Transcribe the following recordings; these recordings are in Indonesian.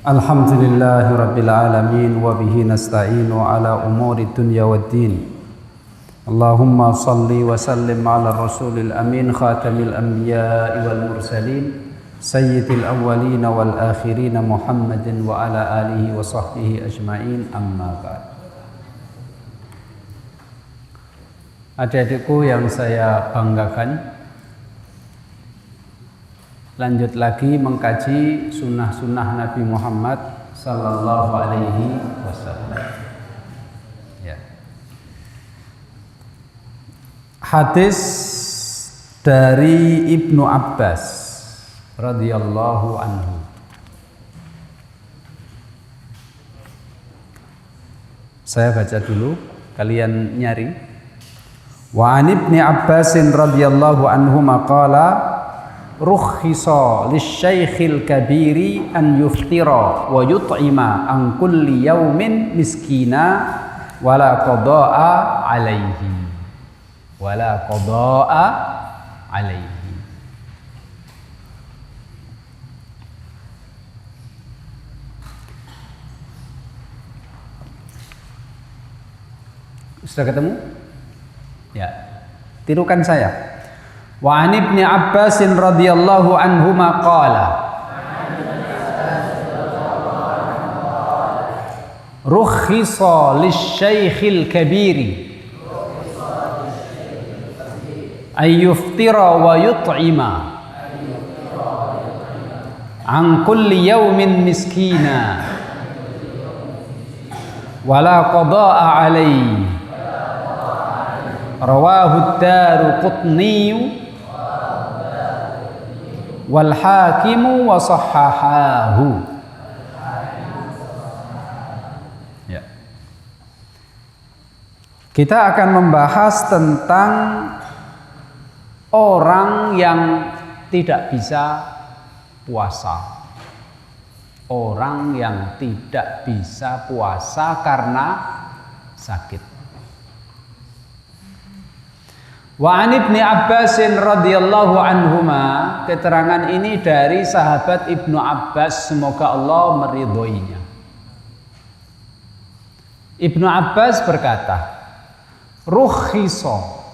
Alhamdulillahi rabbil alamin wa bihi nasta'inu ala umuri dunya waddin. Allahumma salli wa sallim ala rasulil amin khatamil anbiya'i wal mursalin sayyidil awwalin wal akhirin Muhammadin wa ala alihi wa sahbihi ajma'in, amma ba'd. Adik-adikku yang saya banggakan, lanjut lagi mengkaji sunnah-sunnah Nabi Muhammad Sallallahu Alaihi Wasallam. Ya. Hadis dari Ibnu Abbas radhiyallahu anhu. Saya baca dulu, kalian nyari. Wa an Ibni Abbasin radhiyallahu anhu maqala rukhisa lisyaikhil kabiri an yuftira wa yut'ima an kulli yaumin miskina wala qada'a alaihi. Sudah ketemu? Ya, tirukan saya. Wa an Ibni Abbasin radhiyallahu anhuma qala rukhisa lisyaikhil kabiri ay yuftira wa yut'ima an kulli yawmin miskina wala qada'a alayhi. Rawahu Daruqutni wal Hakimu wa sahhahahu. Ya. Kita akan membahas tentang orang yang tidak bisa puasa. Orang yang tidak bisa puasa karena sakit. Wa an Ibni Abbasin radhiyallahu anhuma, keterangan ini dari sahabat Ibnu Abbas, semoga Allah meridhoinya. Ibnu Abbas berkata, rukhisa,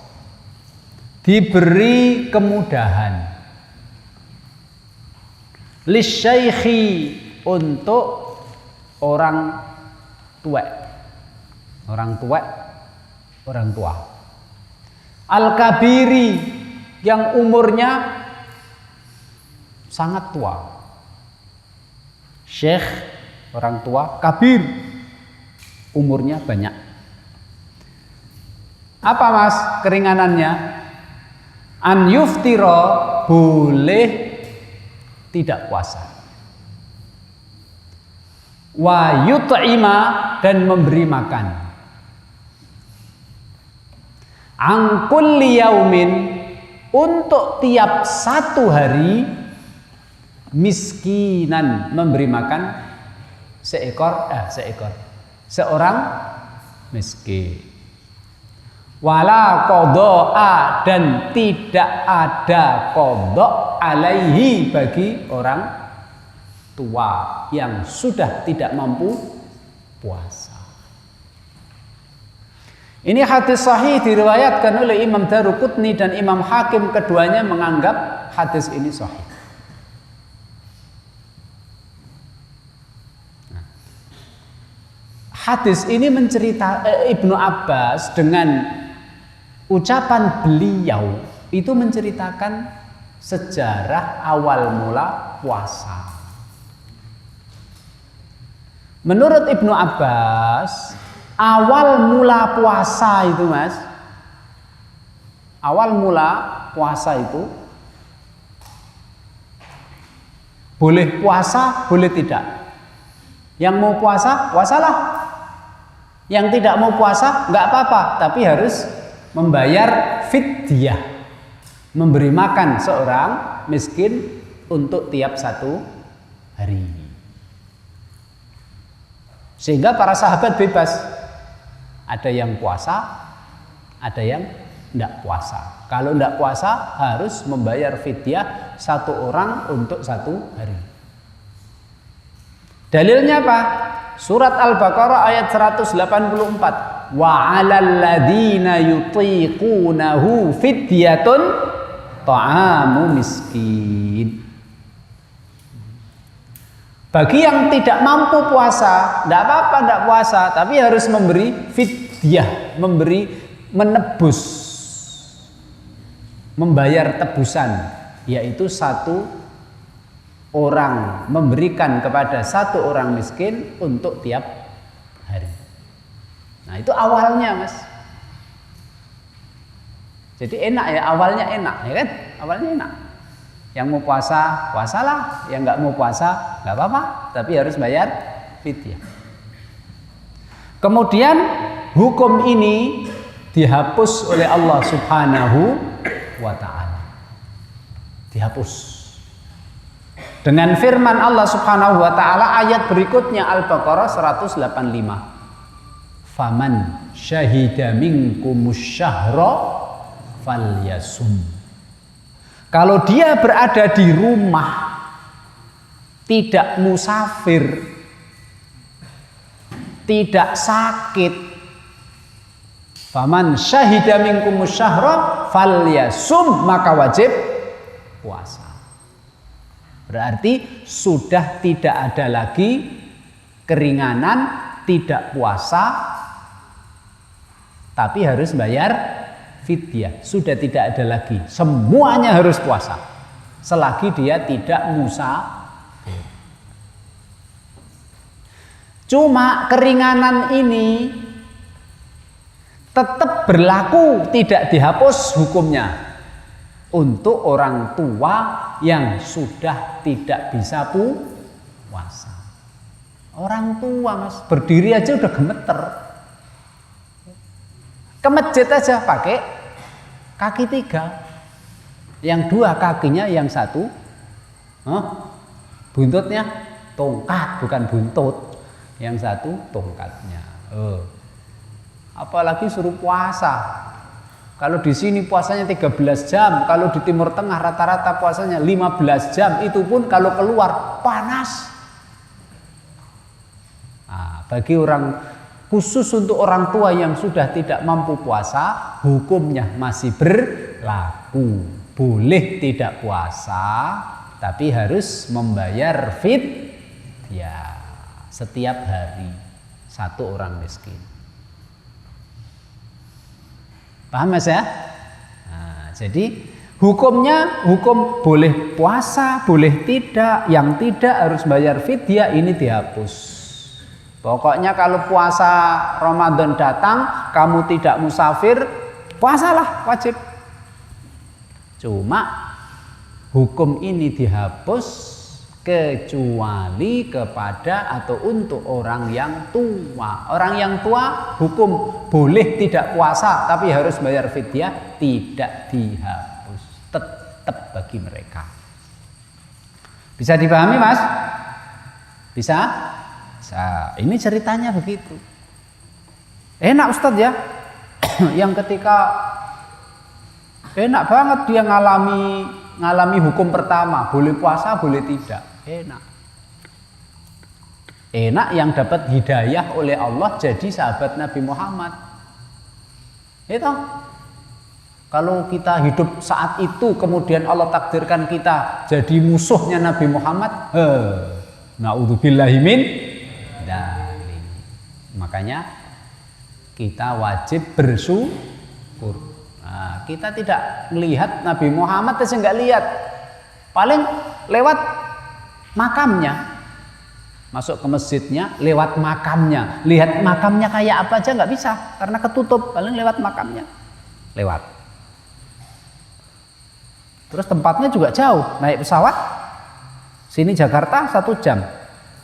diberi kemudahan, lisyaikhi, untuk orang tua, orang tua. Al-kabiri, yang umurnya sangat tua. Syekh, orang tua. Kabir, umurnya banyak. Apa mas keringanannya? An yuftira, boleh tidak puasa. Wa yut'ima, dan memberi makan. An kulli yaumin, untuk tiap satu hari, miskinan, memberi makan seorang miskin. Wala qada'a, dan tidak ada qada' alaihi, bagi orang tua yang sudah tidak mampu puasa. Ini hadis sahih, diriwayatkan oleh Imam Daruqutni dan Imam Hakim, keduanya menganggap hadis ini sahih. Hadis ini menceritakan Ibnu Abbas dengan ucapan beliau itu menceritakan sejarah awal mula puasa. Menurut Ibnu Abbas, awal mula puasa itu mas, awal mula puasa itu boleh puasa, boleh tidak. Yang mau puasa, puasalah. Yang tidak mau puasa, nggak apa-apa, tapi harus membayar fidyah, memberi makan seorang miskin untuk tiap satu hari. Sehingga para sahabat bebas. Ada yang puasa, ada yang tidak puasa. Kalau tidak puasa harus membayar fidyah satu orang untuk satu hari. Dalilnya apa? Surat Al-Baqarah ayat 184. Wa 'alal ladzina yutiqunahu fidyatun ta'amu miskin. Bagi yang tidak mampu puasa, tidak apa-apa tidak puasa, tapi harus memberi fidyah, menebus, membayar tebusan, yaitu satu orang, memberikan kepada satu orang miskin untuk tiap hari. Nah itu awalnya mas. Jadi enak ya, awalnya enak ya kan, awalnya enak. Yang mau puasa, puasalah. Yang nggak mau puasa, nggak apa-apa. Tapi harus bayar fidyah. Kemudian hukum ini dihapus oleh Allah Subhanahu wa Ta'ala. Dihapus. Dengan firman Allah Subhanahu wa Ta'ala ayat berikutnya Al-Baqarah 185. Faman syahida minkumus syahra falyasum. Kalau dia berada di rumah, tidak musafir, tidak sakit, faman syahida minkumus syahra falyasum, maka wajib puasa. Berarti sudah tidak ada lagi keringanan, tidak puasa, tapi harus bayar fidyah. Sudah tidak ada lagi, semuanya harus puasa selagi dia tidak musafir. Cuma keringanan ini tetap berlaku, tidak dihapus hukumnya untuk orang tua yang sudah tidak bisa puasa. Orang tua mas, berdiri aja udah gemeter, ke masjid aja pakai kaki 3, yang 2 kakinya, yang 1 buntutnya tongkat, bukan buntut, yang 1 tongkatnya. Apalagi suruh puasa. Kalau di sini puasanya 13 jam, kalau di Timur Tengah rata-rata puasanya 15 jam, itu pun kalau keluar panas. Nah, bagi orang, khusus untuk orang tua yang sudah tidak mampu puasa, hukumnya masih berlaku. Boleh tidak puasa, tapi harus membayar fidyah setiap hari satu orang miskin. Paham mas ya? Nah, jadi hukumnya, hukum boleh puasa, boleh tidak. Yang tidak harus bayar fidyah, ini dihapus. Pokoknya kalau puasa Ramadan datang, kamu tidak musafir, puasalah, wajib. Cuma hukum ini dihapus kecuali kepada atau untuk orang yang tua. Orang yang tua hukum boleh tidak puasa tapi harus bayar fidyah, tidak dihapus, tetap bagi mereka. Bisa dipahami mas? Bisa? Nah, ini ceritanya begitu. Enak Ustadz ya. Yang ketika enak banget dia ngalami hukum pertama, boleh puasa, boleh tidak. Enak. Enak yang dapat hidayah oleh Allah jadi sahabat Nabi Muhammad. Itu. Kalau kita hidup saat itu kemudian Allah takdirkan kita jadi musuhnya Nabi Muhammad, naudzubillahi min dzalik. Makanya kita wajib bersyukur. Nah, kita tidak melihat Nabi Muhammad, saya nggak lihat. Paling lewat makamnya, masuk ke masjidnya, lewat makamnya, lihat makamnya kayak apa aja nggak bisa karena ketutup. Paling lewat makamnya, lewat. Terus tempatnya juga jauh, naik pesawat. Sini Jakarta 1 jam,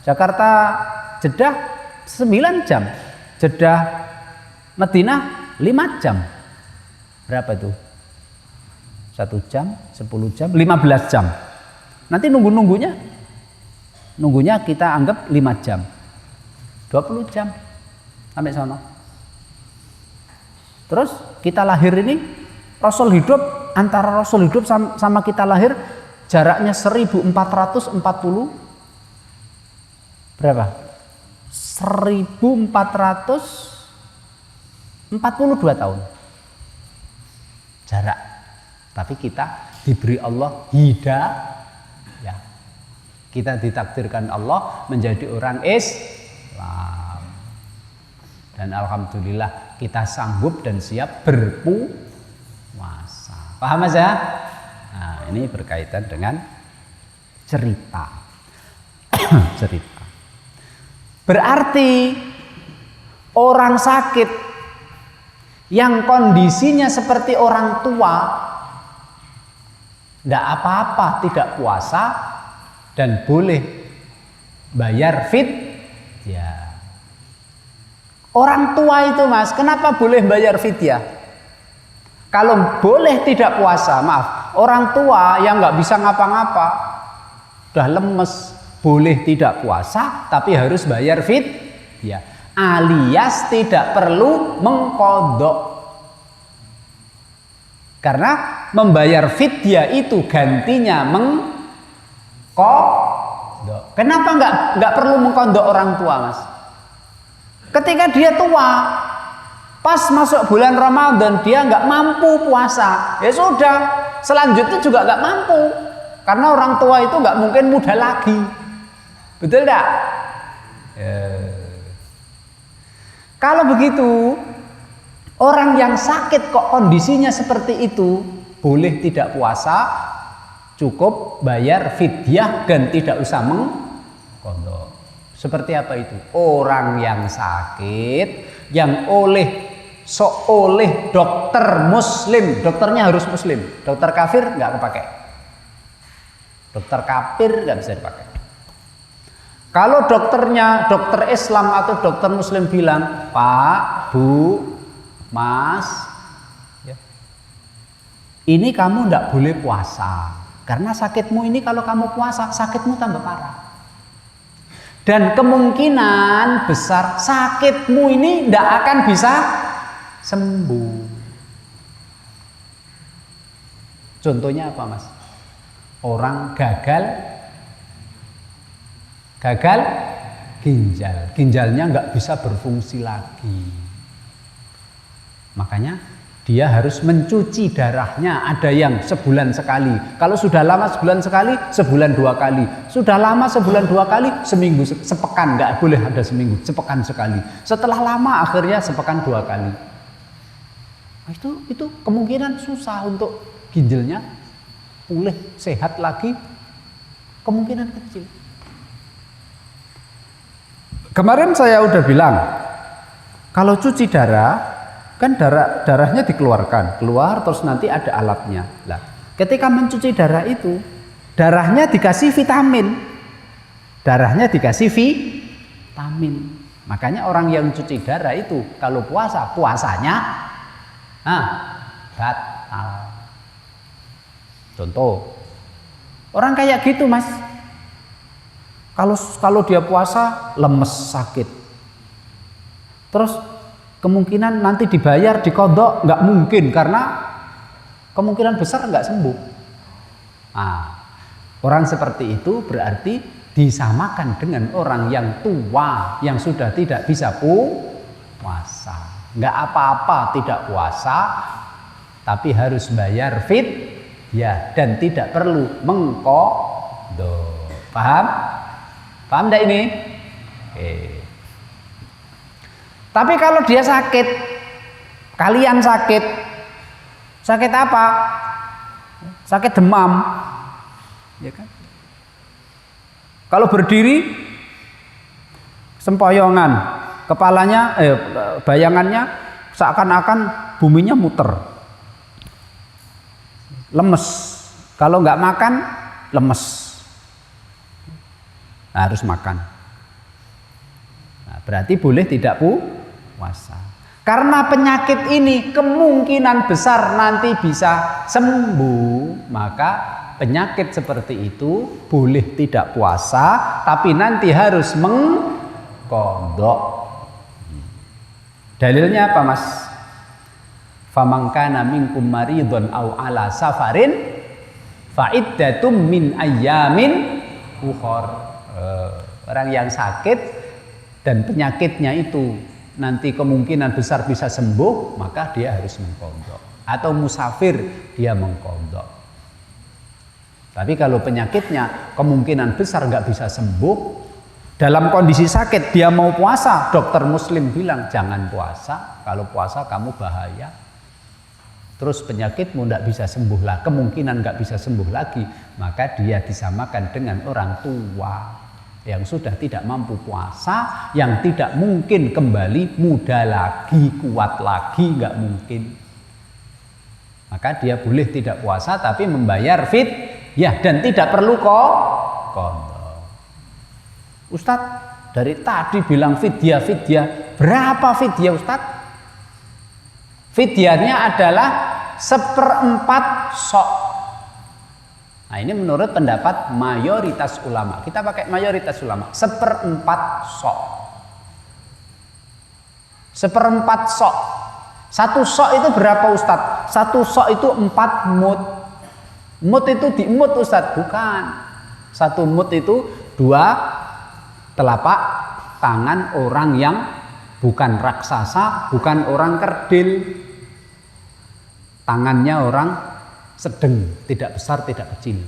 Jakarta Jeddah 9 jam, Jeddah Madinah 5 jam. Berapa itu? 1 jam, 10 jam, 15 jam. Nanti nunggunya kita anggap 5 jam, 20 jam sampai sana. Terus kita lahir ini, Rasul hidup, antara Rasul hidup sama kita lahir jaraknya 1440 berapa? 1442 tahun jarak. Tapi kita diberi Allah hidayah. Kita ditakdirkan Allah menjadi orang Islam. Dan alhamdulillah kita sanggup dan siap berpuasa. Paham Mas ya? Nah, ini berkaitan dengan cerita. Cerita. Berarti orang sakit yang kondisinya seperti orang tua, tidak apa-apa tidak puasa dan boleh bayar fidyah. Orang tua itu Mas, kenapa boleh bayar fidyah? Kalau boleh tidak puasa, maaf, orang tua yang nggak bisa ngapa-ngapa, udah lemes, boleh tidak puasa, tapi harus bayar fidyah, alias tidak perlu mengqadha. Karena membayar fidyah itu gantinya mengqadha. Kenapa nggak perlu mengqadha orang tua, Mas? Ketika dia tua, pas masuk bulan Ramadan dia nggak mampu puasa, ya sudah, selanjutnya juga nggak mampu, karena orang tua itu nggak mungkin muda lagi, betul nggak? Kalau begitu, orang yang sakit kok kondisinya seperti itu, boleh tidak puasa, cukup bayar fidyah dan tidak usah mengqadha. Seperti apa itu? Orang yang sakit, yang oleh dokter muslim, dokternya harus muslim, dokter kafir nggak kepakai, dokter kafir nggak bisa dipakai. Kalau dokternya dokter Islam atau dokter muslim bilang, Pak, Bu, Mas, ya, ini kamu nggak boleh puasa karena sakitmu ini, kalau kamu puasa sakitmu tambah parah. Dan kemungkinan besar sakitmu ini tidak akan bisa sembuh. Contohnya apa, Mas? Orang gagal ginjal, ginjalnya nggak bisa berfungsi lagi. Makanya dia harus mencuci darahnya. Ada yang sebulan sekali. Kalau sudah lama sebulan sekali, sebulan 2 kali. Sudah lama sebulan 2 kali, seminggu, sepekan, nggak boleh ada seminggu, sepekan sekali. Setelah lama akhirnya sepekan 2 kali. Nah, itu kemungkinan susah untuk ginjalnya pulih sehat lagi, kemungkinan kecil. Kemarin saya udah bilang, kalau cuci darah kan darahnya dikeluarkan, keluar terus nanti ada alatnya. Lah, ketika mencuci darah itu, darahnya dikasih vitamin. Darahnya dikasih vitamin. Makanya orang yang cuci darah itu kalau puasanya batal. Contoh, orang kayak gitu, Mas. Kalau dia puasa lemes, sakit. Terus kemungkinan nanti dibayar diqadha nggak mungkin, karena kemungkinan besar nggak sembuh. Nah, orang seperti itu berarti disamakan dengan orang yang tua yang sudah tidak bisa puasa. Nggak apa-apa tidak puasa, tapi harus bayar fidyah dan tidak perlu mengqadha. Paham? Paham enggak ini? Tapi kalau dia sakit, kalian sakit apa? Sakit demam, ya kan? Kalau berdiri, sempoyongan, kepalanya, bayangannya seakan-akan buminya muter, lemes. Kalau nggak makan, lemes. Nah, harus makan. Nah, berarti boleh tidak puasa. Karena penyakit ini kemungkinan besar nanti bisa sembuh, maka penyakit seperti itu boleh tidak puasa, tapi nanti harus mengqadha. Dalilnya apa, Mas? Faman kana minkum maridun aw ala safarin fa iddatum min ayyamin ukhra. Orang yang sakit dan penyakitnya itu nanti kemungkinan besar bisa sembuh, maka dia harus mengqadha. Atau musafir, dia mengqadha. Tapi kalau penyakitnya kemungkinan besar nggak bisa sembuh, dalam kondisi sakit dia mau puasa, dokter muslim bilang jangan puasa, kalau puasa kamu bahaya. Terus penyakitmu nggak bisa sembuh lah, kemungkinan nggak bisa sembuh lagi, maka dia disamakan dengan orang tua yang sudah tidak mampu puasa, yang tidak mungkin kembali muda lagi, kuat lagi, nggak mungkin. Maka dia boleh tidak puasa tapi membayar fidyah dan tidak perlu qadha. Ustadz, dari tadi bilang fidyah, berapa fidyah Ustadz? Fidyahnya adalah 1/4 sok. Nah, ini menurut pendapat mayoritas ulama. Kita pakai mayoritas ulama. 1/4 sok. 1/4 sok. 1 sok itu berapa Ustadz? 1 sok itu 4 mud. Mud itu diemut Ustadz? Bukan. 1 mud itu 2 telapak tangan orang yang bukan raksasa, bukan orang kerdil. Tangannya orang sedang, tidak besar, tidak kecil.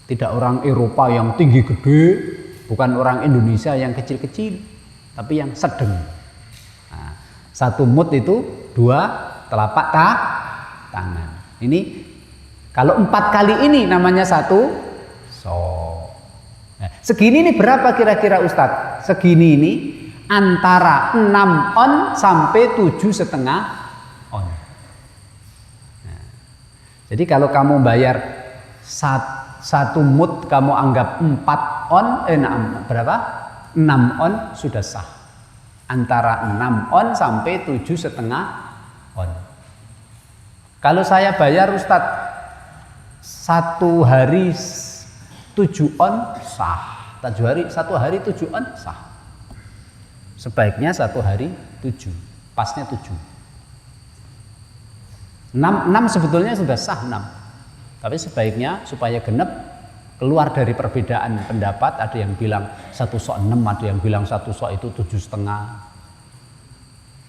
Tidak orang Eropa yang tinggi gede, bukan orang Indonesia yang kecil-kecil, tapi yang sedang. Nah, 1 mud itu 2 telapak tangan. Ini kalau 4 kali ini namanya 1 sok. Nah, segini ini berapa kira-kira Ustadz? Segini ini antara 6 on sampai 7,5 on. Nah, jadi kalau kamu bayar 1 mud, kamu anggap 4 on, berapa? 6 on sudah sah. Antara 6 on sampai 7,5 on. Kalau saya bayar Ustadz 1 hari 7 on sah. 1 hari 7 on sah. Sebaiknya 1 hari 7, pasnya 7. 6 sebetulnya sudah sah 6. Tapi sebaiknya supaya genep, keluar dari perbedaan pendapat. Ada yang bilang 1 sok 6, ada yang bilang 1 sok itu 7,5.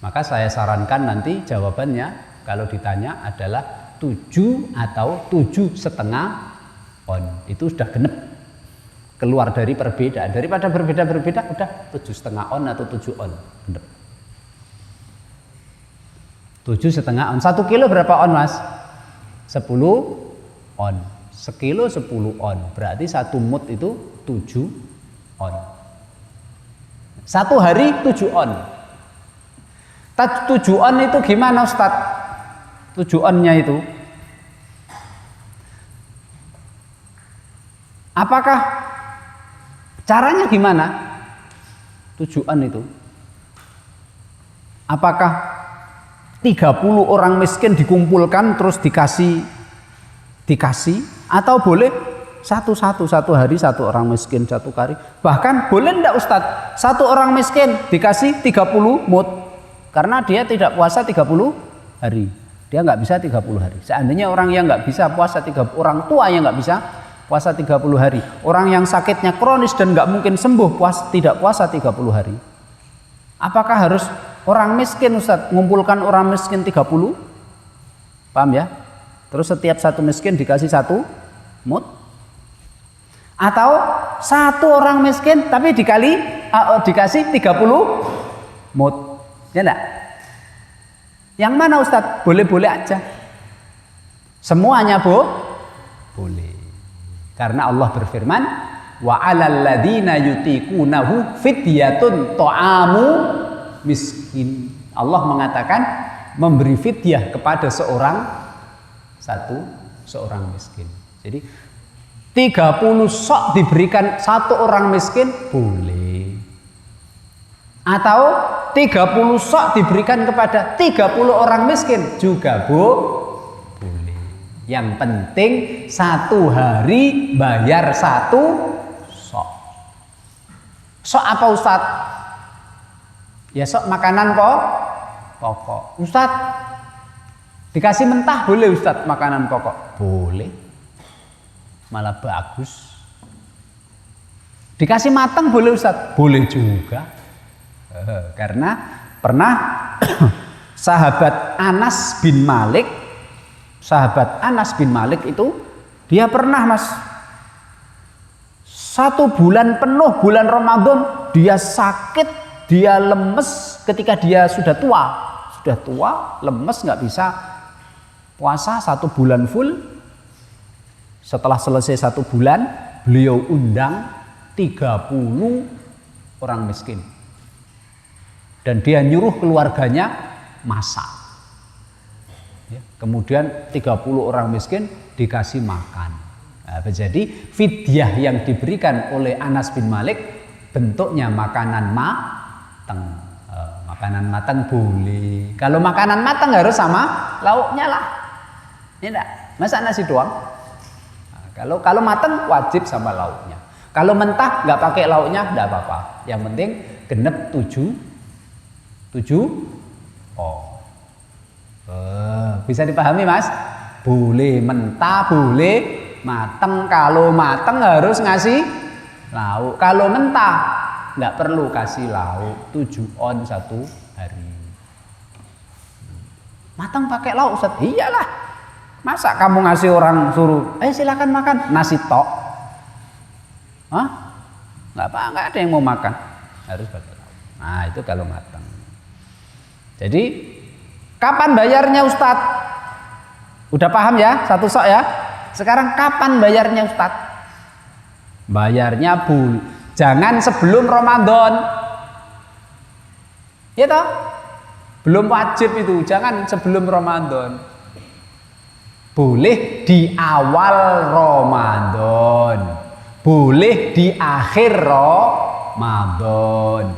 Maka saya sarankan nanti jawabannya kalau ditanya adalah 7 atau 7,5 on. Itu sudah genep. Keluar dari perbedaan. Daripada berbeda-berbeda, udah 7,5 on atau 7 on. Genep. 7,5 on. 1 kilo berapa on Mas? 10 on. Sekilo 10 on. Berarti 1 mud itu 7 on. 1 hari 7 on. 7 on itu gimana Ustadz? 7 onnya itu apakah caranya gimana? 7 on itu apakah 30 orang miskin dikumpulkan terus dikasih atau boleh satu hari 1 orang miskin 1 kali? Bahkan boleh enggak Ustadz 1 orang miskin dikasih 30 mud karena dia tidak puasa 30 hari. Dia nggak bisa 30 hari. Seandainya orang yang nggak bisa puasa 30, orang tua yang nggak bisa puasa 30 hari, orang yang sakitnya kronis dan nggak mungkin sembuh tidak puasa 30 hari. Apakah harus orang miskin Ustadz ngumpulkan orang miskin 30? Paham ya? Terus setiap 1 miskin dikasih 1 mud? Atau 1 orang miskin tapi dikasih 30 mud? Ya enggak? Yang mana Ustadz? Boleh-boleh aja. Semuanya boleh. Karena Allah berfirman, wa 'alal ladzina yutiqunahu fidyatun ta'amu miskin. Allah mengatakan memberi fidyah kepada seorang miskin. Jadi 30 sok diberikan 1 orang miskin boleh. Atau 30 sok diberikan kepada 30 orang miskin juga boleh. Yang penting 1 hari bayar 1 sok. Sok apa Ustadz? Ya sok makanan pokok. Ustadz dikasih mentah boleh Ustadz makanan pokok? Boleh. Malah bagus. Dikasih matang boleh Ustaz? Boleh juga. Karena pernah sahabat Anas bin Malik itu dia pernah Mas 1 bulan penuh bulan Ramadan dia sakit, dia lemes ketika dia sudah tua lemes nggak bisa puasa 1 bulan full. Setelah selesai 1 bulan beliau undang 30 orang miskin dan dia nyuruh keluarganya masak ya, kemudian 30 orang miskin dikasih makan. Nah, jadi fidyah yang diberikan oleh Anas bin Malik bentuknya makanan matang. Makanan matang boleh. Kalau makanan matang harus sama lauknya lah. Ini enggak, masa nasi doang. Nah, kalau matang wajib sama lauknya. Kalau mentah nggak pakai lauknya nggak apa-apa. Yang penting genep 7 bisa dipahami Mas? Boleh mentah, boleh matang. Kalau matang harus ngasih lauk. Kalau mentah nggak perlu kasih lauk. 7 on 1 hari. Matang pakai lauk Ustaz? Iyalah. Masa kamu ngasih orang suruh, silakan makan nasi tok? Hah? Nggak ada yang mau makan. Harus pakai lauk. Nah itu kalau matang. Jadi kapan bayarnya Ustadz? Udah paham ya? Satu sok ya. Sekarang kapan bayarnya Ustadz? Bayarnya jangan sebelum Ramadan. Ya toh? Belum wajib itu. Jangan sebelum Ramadan. Boleh di awal Ramadan. Boleh di akhir Ramadan.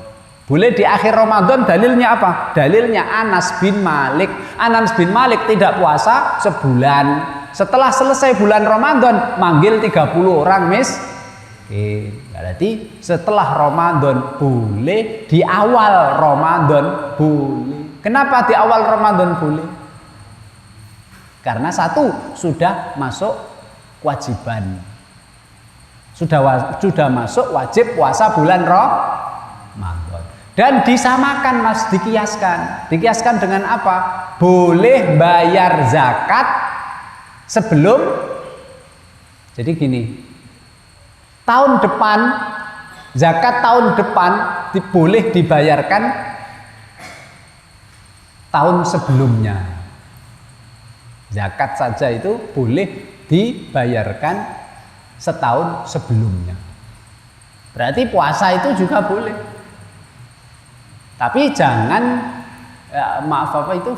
Boleh di akhir Ramadan, dalilnya apa? Dalilnya Anas bin Malik. Anas bin Malik tidak puasa sebulan. Setelah selesai bulan Ramadan, manggil 30 orang miskin. Berarti setelah Ramadan boleh, di awal Ramadan boleh. Kenapa di awal Ramadan boleh? Karena satu, sudah masuk kewajiban. Sudah masuk wajib puasa bulan Ramadan. Dan disamakan Mas, dikiaskan dengan apa? Boleh bayar zakat sebelum. Jadi gini, tahun depan zakat tahun depan boleh dibayarkan tahun sebelumnya. Zakat saja itu boleh dibayarkan setahun sebelumnya. Berarti puasa itu juga boleh. Tapi jangan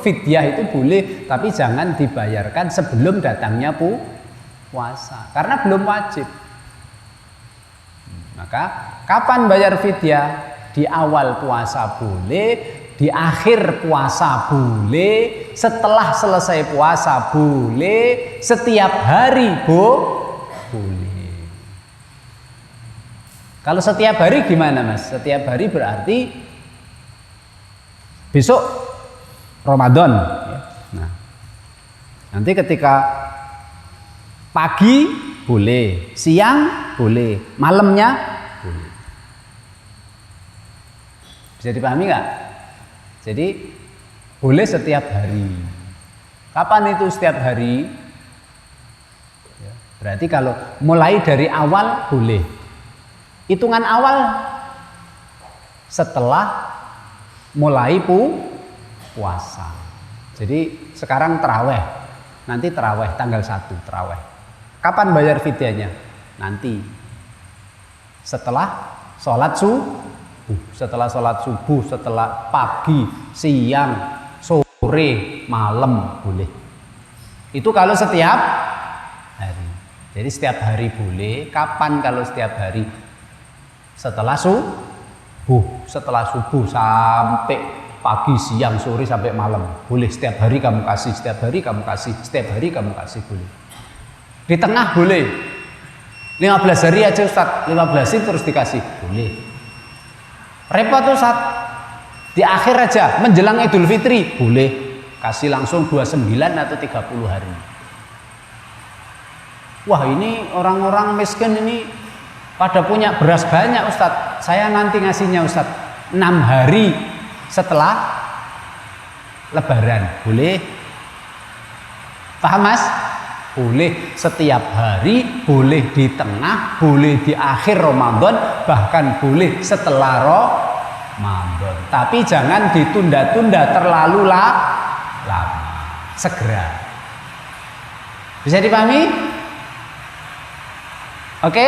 fidyah itu boleh, tapi jangan dibayarkan sebelum datangnya puasa, karena belum wajib. Maka kapan bayar fidyah? Di awal puasa boleh, di akhir puasa boleh, setelah selesai puasa boleh, setiap hari boleh. Kalau setiap hari gimana Mas? Setiap hari berarti besok Ramadan. Nah, nanti ketika pagi boleh, siang boleh, malamnya boleh. Bisa dipahami nggak? Jadi boleh setiap hari. Kapan itu setiap hari? Berarti kalau mulai dari awal boleh. Hitungan awal setelah mulai puasa. Jadi sekarang terawih, nanti terawih tanggal 1 terawih. Kapan bayar fidyahnya? Nanti setelah sholat subuh, setelah pagi, siang, sore, malam boleh. Itu kalau setiap hari. Jadi setiap hari boleh. Kapan kalau setiap hari? Setelah subuh sampai pagi, siang, sore, sampai malam boleh. Setiap hari kamu kasih, setiap hari kamu kasih, setiap hari kamu kasih boleh. Di tengah boleh 15 hari aja Ustaz, 15 terus dikasih boleh. Repot Ustaz, di akhir aja menjelang Idul Fitri boleh, kasih langsung 29 atau 30 hari. Wah ini orang-orang miskin ini pada punya beras banyak Ustadz, saya nanti ngasihnya Ustadz 6 hari setelah Lebaran, boleh? Paham Mas? Boleh setiap hari, boleh di tengah, boleh di akhir Ramadan, bahkan boleh setelah Ramadan. Tapi jangan ditunda-tunda terlalu lama. Segera. Bisa dipahami? Oke?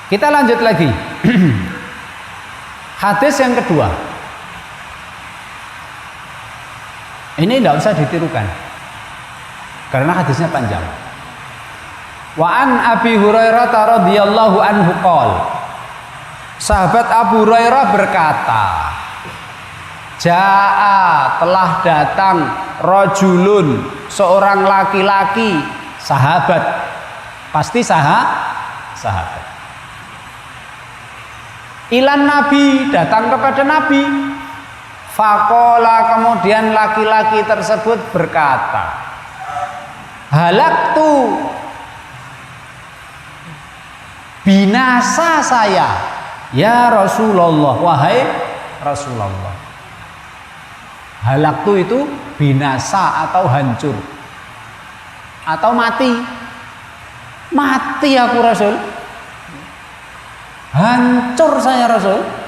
Kita lanjut lagi. Hadis yang kedua. Ini tidak usah ditirukan, karena hadisnya panjang. Wa an Abi Hurairah radhiyallahu anhu qol. Sahabat Abu Hurairah berkata, Jaa telah datang rajulun, seorang laki-laki, sahabat, pasti sahabat. Ilan Nabi, datang kepada Nabi. Fakola, kemudian laki-laki tersebut berkata, halaktu, binasa saya ya Rasulullah, wahai Rasulullah. Halaktu itu binasa atau hancur atau mati. Mati aku Rasul, hancur saya Rasul.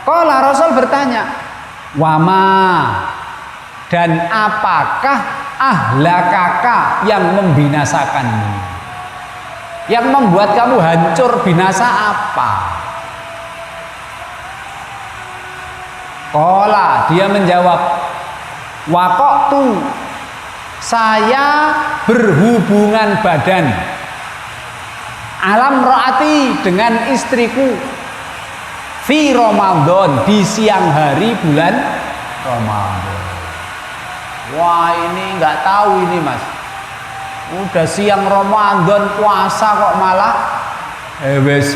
Qala, Rasul bertanya, wama, dan apakah ahlakaka yang membinasakanmu, yang membuat kamu hancur binasa apa? Qala, dia menjawab, waqtu, saya berhubungan badan, alam ro'ati, dengan istriku, fi Ramadan, di siang hari bulan Ramadan. Wah, ini nggak tahu ini Mas, udah siang Ramadan puasa kok malah wes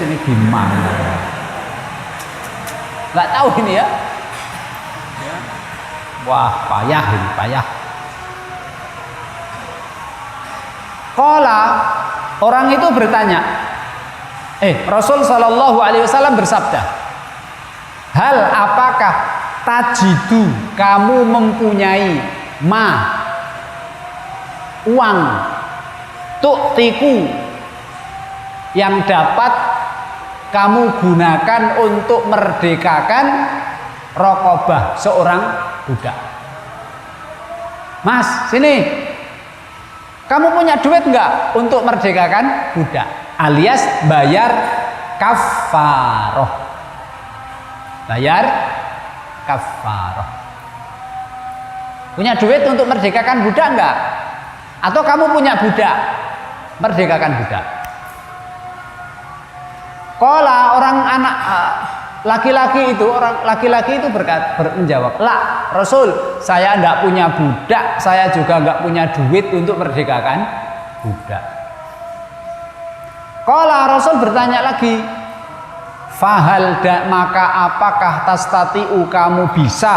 ini gimana? Nggak tahu ini ya. Wah, payah ini, payah. Qala, orang itu bertanya, Rasul Shallallahu Alaihi Wasallam bersabda, hal apakah tajidu, kamu mempunyai uang, tu'tiku, yang dapat kamu gunakan untuk merdekakan raqabah, seorang budak. Mas, sini, kamu punya duit enggak untuk merdekakan budak, alias bayar kafaroh. Bayar kafaroh. Punya duit untuk merdekakan budak enggak? Atau kamu punya budak, merdekakan budak? Qala, orang anak laki-laki itu menjawab, lah Rasul, saya enggak punya budak, saya juga enggak punya duit untuk merdekakan budak. Qala, Rasul bertanya lagi, fahal, maka apakah tastati'u, kamu bisa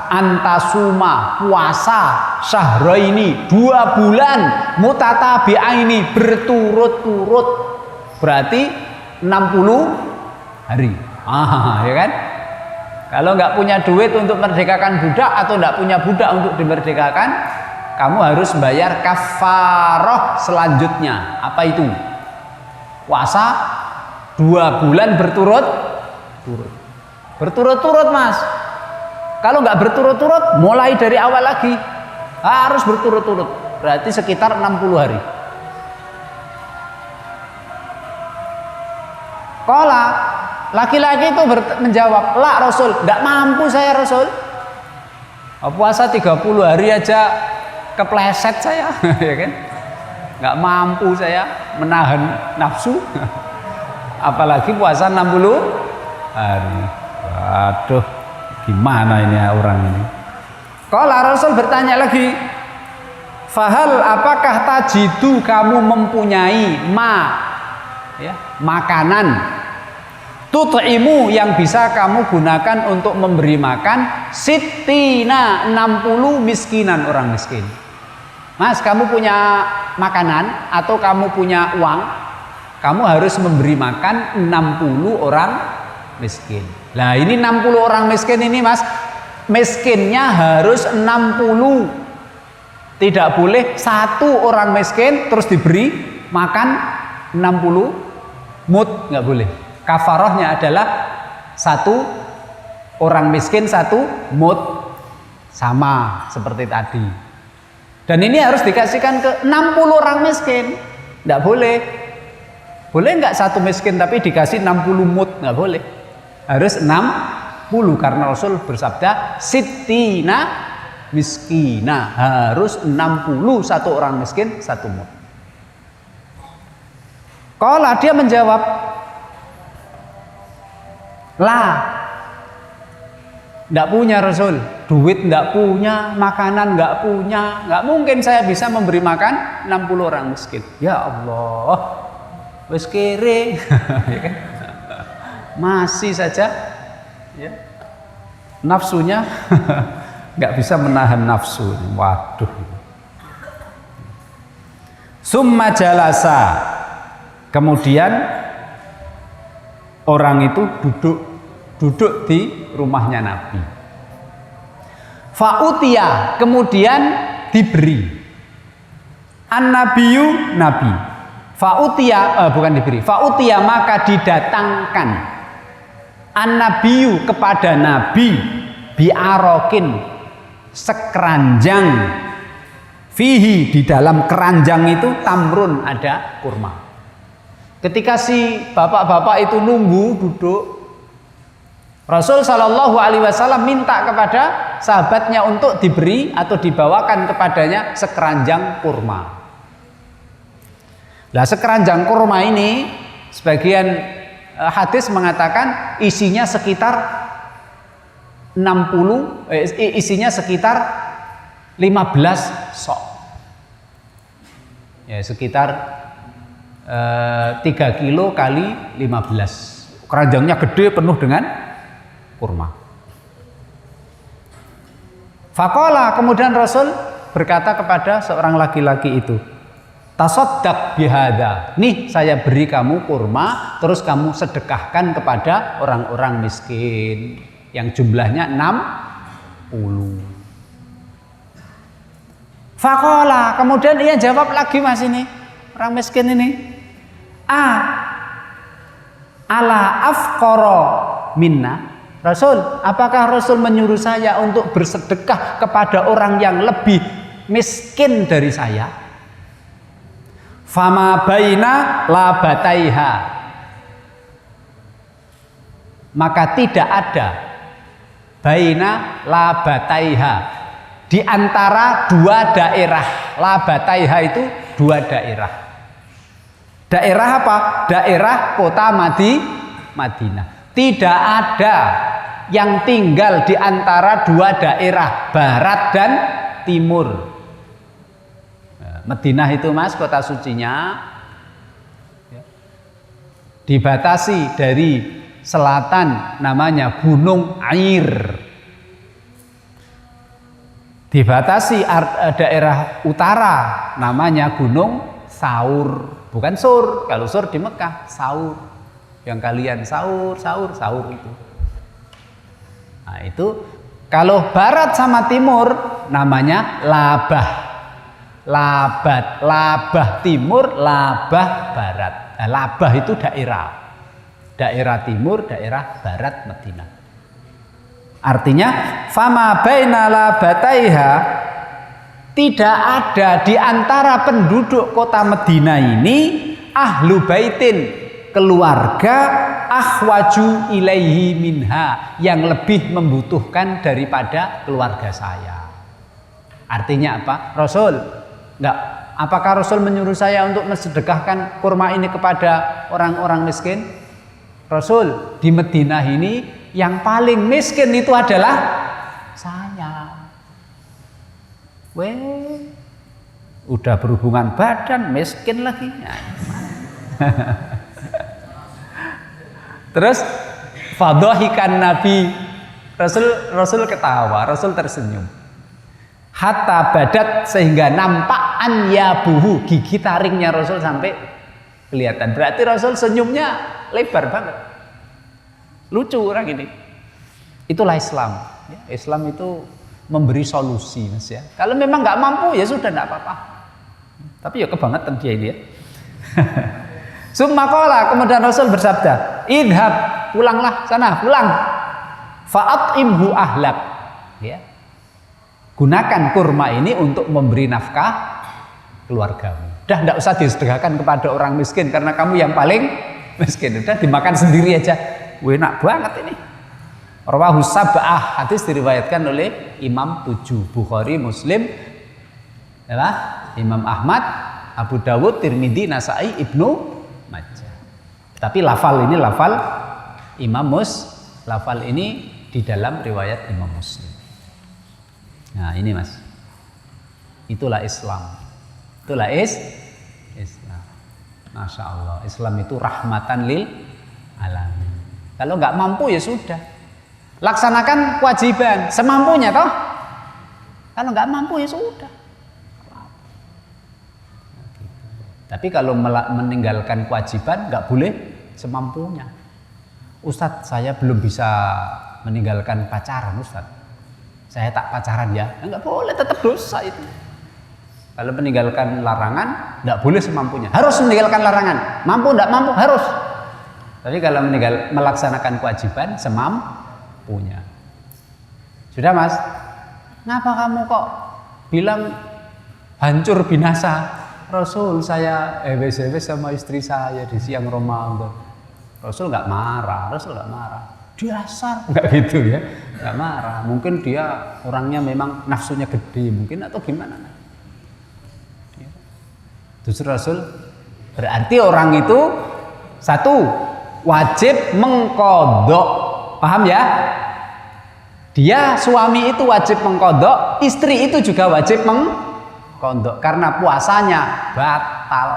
antasuma, puasa syahraini, 2 bulan, mutatabi'aini, berturut-turut, berarti 60 hari. Ya kan? Kalau nggak punya duit untuk merdekakan budak atau nggak punya budak untuk dimerdekakan, kamu harus bayar kafaroh selanjutnya. Apa itu? Puasa 2 bulan berturut-turut Mas. Kalau nggak berturut-turut, mulai dari awal lagi, harus berturut-turut, berarti sekitar 60 hari. Qala, laki-laki itu menjawab, la Rasul, nggak mampu saya Rasul, puasa 30 hari aja kepleset saya. Ya kan? Nggak mampu saya menahan nafsu, apalagi puasa 60 hari. Waduh, gimana ini orang ini? Qala, Rasul bertanya lagi, fahal, apakah tajidu, kamu mempunyai makanan, Tut'imu yang bisa kamu gunakan untuk memberi makan sittina 60 miskinan orang miskin. Mas, kamu punya makanan atau kamu punya uang, kamu harus memberi makan 60 orang miskin. Nah, ini 60 orang miskin ini, Mas, miskinnya harus 60. Tidak boleh satu orang miskin terus diberi makan 60 mud, nggak boleh. Kafarahnya adalah satu orang miskin satu mud, sama seperti tadi. Dan ini harus dikasihkan ke 60 orang miskin. Nggak boleh. Boleh nggak satu miskin tapi dikasih 60 mud? Nggak boleh. Harus 60 karena Rasul bersabda sittina miskina, harus 60 satu orang miskin satu mud. Qala, dia menjawab, lah, nggak punya Rasul, duit nggak punya, makanan nggak punya, nggak mungkin saya bisa memberi makan 60 orang miskin. Ya Allah, wes kere, masih saja, ya, nafsunya nggak bisa menahan nafsu. Waduh. Summa jalasa, kemudian orang itu duduk di rumahnya Nabi. Fa'utiya, kemudian diberi. An-nabiyu, nabi. Fa'utiya, bukan diberi. Fa'utiya, maka didatangkan. An-nabiyu, kepada nabi, bi'arokin, sekeranjang. Fihi, di dalam keranjang itu tamrun, ada kurma. Ketika si bapak-bapak itu nunggu duduk, Rasul Shallallahu Alaihi Wasallam minta kepada sahabatnya untuk diberi atau dibawakan kepadanya sekeranjang kurma. Nah, sekeranjang kurma ini sebagian hadis mengatakan isinya sekitar 15 sok. Ya, sekitar 3 kilo kali 15. Keranjangnya gede, penuh dengan kurma. Faqala, kemudian Rasul berkata kepada seorang laki-laki itu, tasaddaq bihadza, nih saya beri kamu kurma, terus kamu sedekahkan kepada orang-orang miskin yang jumlahnya 60. Faqala, kemudian ia jawab lagi, Mas, ini orang miskin ini, ala afqara minna. Rasul, apakah Rasul menyuruh saya untuk bersedekah kepada orang yang lebih miskin dari saya? Fama baina labataiha, maka tidak ada baina labataiha, di antara dua daerah. Labataiha itu dua daerah. Daerah apa? Daerah kota Madinah. Tidak ada yang tinggal di antara dua daerah, barat dan timur. Madinah itu, Mas, kota sucinya dibatasi dari selatan namanya Gunung Air. Dibatasi daerah utara namanya Gunung Saur. Bukan Sur, kalau Sur di Mekah, Saur. Yang kalian sahur itu. Nah, itu kalau barat sama timur namanya Labah. Labah timur, Labah barat. Nah, Labah itu daerah timur, daerah barat Madinah. Artinya fama baina labataiha, tidak ada di antara penduduk kota Madinah ini ahlu baitin, keluarga akhwaju ilaihi minha, yang lebih membutuhkan daripada keluarga saya. Artinya apa? Rasul, apakah Rasul menyuruh saya untuk mensedekahkan kurma ini kepada orang-orang miskin? Rasul, di Madinah ini yang paling miskin itu adalah saya. Udah berhubungan badan, miskin lagi. Terus Fadhahikan Nabi. Rasul ketawa, Rasul tersenyum. Hatta badat, sehingga nampak anyabuhu, gigi taringnya Rasul sampai kelihatan. Berarti Rasul senyumnya lebar banget. Lucu orang ini. Itulah Islam. Islam itu memberi solusi, Mas ya. Kalau memang nggak mampu ya sudah nggak apa-apa. Tapi ya kebangetan dia ini ya. Summa qala, kemudian Rasul bersabda, idhab, pulanglah sana, pulang. Fa'at'imhu ahlak. Ya. Gunakan kurma ini untuk memberi nafkah keluargamu. Udah enggak usah disedekahkan kepada orang miskin karena kamu yang paling miskin. Udah dimakan sendiri aja. Enak banget ini. Rawahu sab'ah, hadis diriwayatkan oleh Imam 7, Bukhari, Muslim, ya, Imam Ahmad, Abu Dawud, Tirmidzi, Nasai, Ibnu Majah. Tapi lafal ini lafal lafal ini di dalam riwayat Imam Muslim. Nah ini Mas, itulah Islam. Itulah Islam. Masya Allah, Islam itu rahmatan lil alamin. Kalau nggak mampu ya sudah, laksanakan kewajiban semampunya toh. Kalau nggak mampu ya sudah. Tapi kalau meninggalkan kewajiban nggak boleh semampunya. Ustadz, saya belum bisa meninggalkan pacaran, Ustadz. Saya tak pacaran ya. Nggak boleh, tetap dosa itu. Kalau meninggalkan larangan nggak boleh semampunya. Harus meninggalkan larangan. Mampu nggak mampu harus. Tapi kalau melaksanakan kewajiban semampunya. Sudah Mas? Ngapa kamu kok bilang hancur binasa? Rasul, saya ewes-ewes sama istri saya di siang Ramadan. Rasul nggak marah, dasar nggak gitu ya, nggak marah. Mungkin dia orangnya memang nafsunya gede mungkin atau gimana. Justru Rasul berarti orang itu satu wajib mengkodok, paham ya? Dia suami itu wajib mengkodok, istri itu juga wajib mengkodok karena puasanya batal.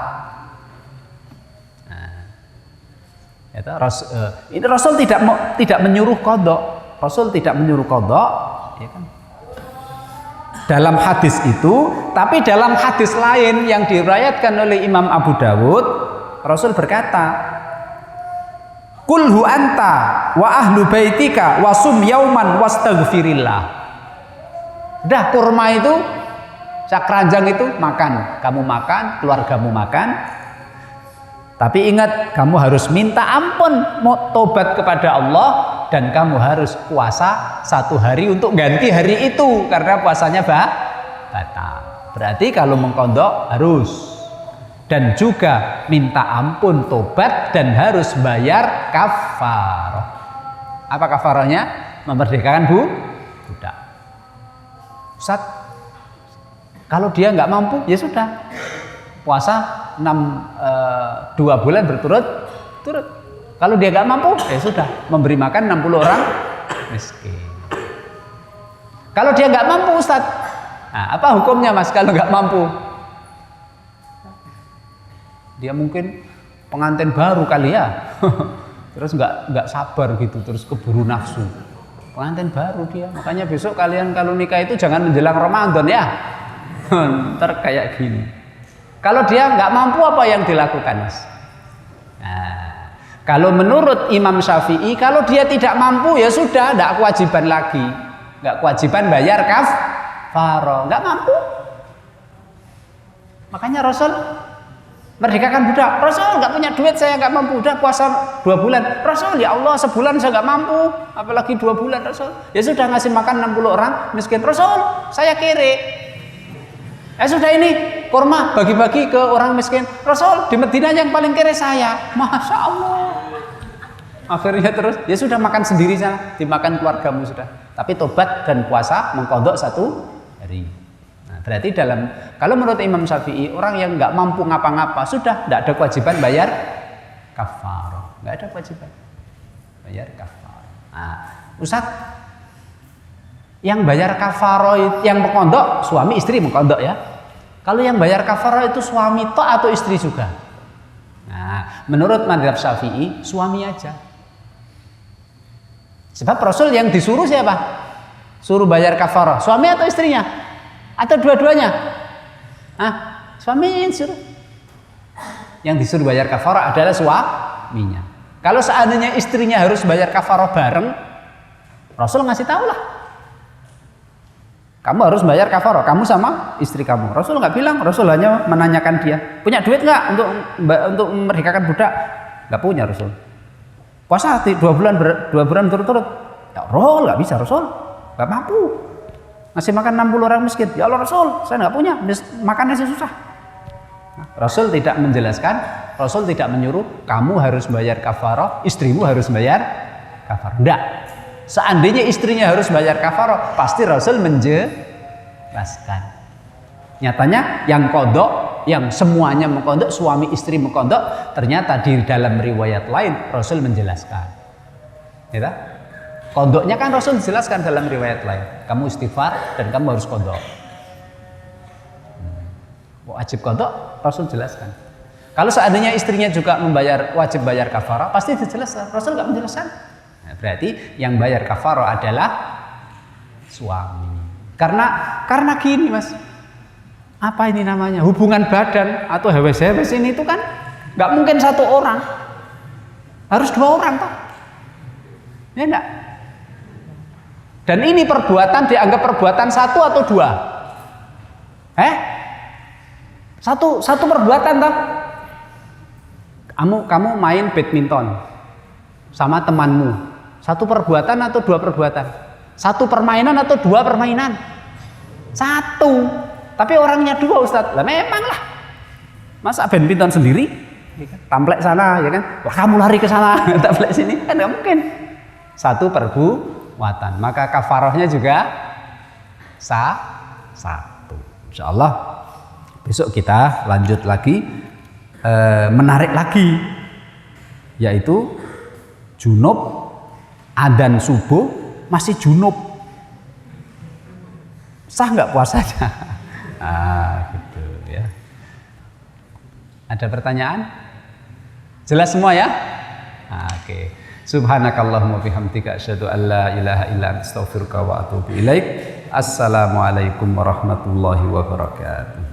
Ini Rasul tidak menyuruh kodok. Rasul tidak menyuruh kodok, ya kan? Dalam hadis itu, tapi dalam hadis lain yang diriwayatkan oleh Imam Abu Dawud, Rasul berkata, "Kulhu anta wa ahlu baitika wasum yauman wastaghfirillah." Udah, kurma itu, sakranjang itu makan, kamu makan, keluargamu makan. Tapi ingat, kamu harus minta ampun, mau tobat kepada Allah, dan kamu harus puasa 1 hari untuk ganti hari itu karena puasanya batal. Berarti kalau mengkodok harus, dan juga minta ampun, tobat, dan harus bayar kafarah. Apa kafarahnya? Memerdekakan budak. Ustaz, kalau dia nggak mampu ya sudah, puasa 2 bulan berturut-turut. Kalau dia nggak mampu, ya sudah, memberi makan 60 orang miskin. Kalau dia nggak mampu, Ustadz, nah, apa hukumnya Mas kalau nggak mampu? Dia mungkin pengantin baru kali ya, terus nggak sabar gitu, terus keburu nafsu. Pengantin baru dia, makanya besok kalian kalau nikah itu jangan menjelang Ramadan ya, ntar kayak gini. Kalau dia nggak mampu, apa yang dilakukan, Mas? Nah, kalau menurut Imam Syafi'i, kalau dia tidak mampu ya sudah, nggak kewajiban lagi, nggak kewajiban bayar kafarah, nggak mampu. Makanya Rasul merdekakan budak. Rasul nggak punya duit, saya nggak mampu, udah puasa 2 bulan. Rasul, ya Allah, sebulan saya nggak mampu, apalagi 2 bulan. Rasul, ya sudah, ngasih makan 60 orang miskin. Rasul, saya kere. Sudah, ini kurma bagi-bagi ke orang miskin. Rasul, di Madinah yang paling kere saya. Masya Allah. Akhirnya terus, ya sudah, makan sendiri sana, dimakan keluargamu sudah. Tapi tobat dan puasa mengkodok 1 hari. Nah, berarti kalau menurut Imam Syafi'i, orang yang nggak mampu ngapa-ngapa sudah, nggak ada kewajiban bayar kafarah. Nggak ada kewajiban bayar kafarah. Nah, Ustaz, yang bayar kafarah, yang mengkodok suami istri mengkodok ya. Kalau yang bayar kafarah itu suami toh atau istri juga? Nah, menurut mazhab Syafi'i suami aja. Sebab Rasul yang disuruh siapa? Suruh bayar kafarah, suami atau istrinya? Atau dua-duanya? Suami yang disuruh. Yang disuruh bayar kafarah adalah suaminya. Kalau seandainya istrinya harus bayar kafarah bareng, Rasul ngasih tahu lah. Kamu harus bayar kafarah, kamu sama istri kamu. Rasul nggak bilang, Rasul hanya menanyakan dia, punya duit nggak untuk memerdekakan budak? Nggak punya Rasul. Puasa 2 bulan berturut-turut. Ya Rasul nggak bisa, Rasul nggak mampu. Ngasih makan 60 orang miskin. Ya Allah Rasul, saya nggak punya, makannya susah. Nah, Rasul tidak menjelaskan, Rasul tidak menyuruh kamu harus bayar kafarah, istrimu harus bayar kafarah. Enggak. Seandainya istrinya harus bayar kafarah, pasti Rasul menjelaskan. Nyatanya yang kodok, yang semuanya mengkodok, suami istri mengkodok, ternyata di dalam riwayat lain Rasul menjelaskan. Ya, kodoknya kan Rasul dijelaskan dalam riwayat lain. Kamu istighfar dan kamu harus kodok. Wajib kodok, Rasul jelaskan. Kalau seandainya istrinya juga wajib bayar kafarah, pasti dijelaskan. Rasul nggak menjelaskan. Nah, berarti yang bayar kafarah adalah suami. Karena gini mas, apa ini namanya, hubungan badan atau hewes-hewes ini itu kan nggak mungkin satu orang, harus 2 orang toh, ya enggak? Dan ini perbuatan dianggap perbuatan 1 atau 2? Satu perbuatan toh. Kamu main badminton sama temanmu, 1 perbuatan atau 2 perbuatan? 1 permainan atau 2 permainan? 1. Tapi orangnya 2 Ustadz. Lah memang lah. Masa badminton sendiri? Tamplek sana ya kan? Wah kamu lari ke sana, tamplek sini kan nggak mungkin. 1 perbuatan. Maka kafarahnya juga 1. Insyaallah besok kita lanjut lagi, menarik lagi, yaitu junub, adzan subuh masih junub, sah nggak puasanya? Gitu ya. Ada pertanyaan? Jelas semua ya? Oke. Subhanakallahumma bihamdika asyhadu an la ilaha illa anta astaghfiruka wa atubu ilaik. Assalamualaikum warahmatullahi wabarakatuh.